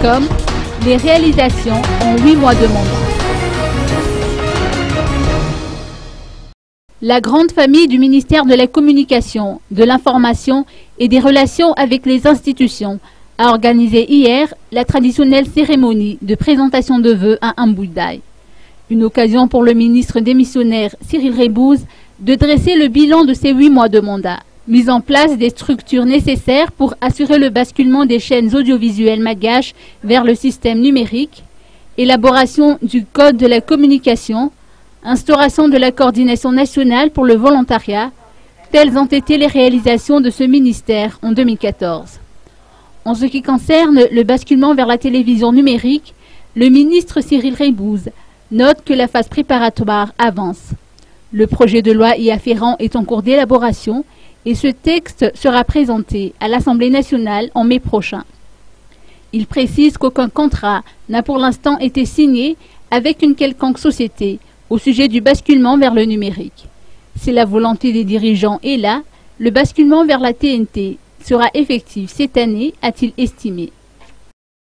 comme les réalisations en 8 mois de mandat. La grande famille du ministère de la Communication, de l'Information et des Relations avec les institutions a organisé hier la traditionnelle cérémonie de présentation de vœux à Mboudaye. Une occasion pour le ministre démissionnaire Cyril Rebouze de dresser le bilan de ses 8 mois de mandat. Mise en place des structures nécessaires pour assurer le basculement des chaînes audiovisuelles malgaches vers le système numérique, élaboration du Code de la communication, instauration de la coordination nationale pour le volontariat, telles ont été les réalisations de ce ministère en 2014. En ce qui concerne le basculement vers la télévision numérique, le ministre Cyril Rebouze note que la phase préparatoire avance. Le projet de loi y afférent est en cours d'élaboration et ce texte sera présenté à l'Assemblée nationale en mai prochain. Il précise qu'aucun contrat n'a pour l'instant été signé avec une quelconque société au sujet du basculement vers le numérique. Si la volonté des dirigeants est là, le basculement vers la TNT sera effectif cette année, a-t-il estimé.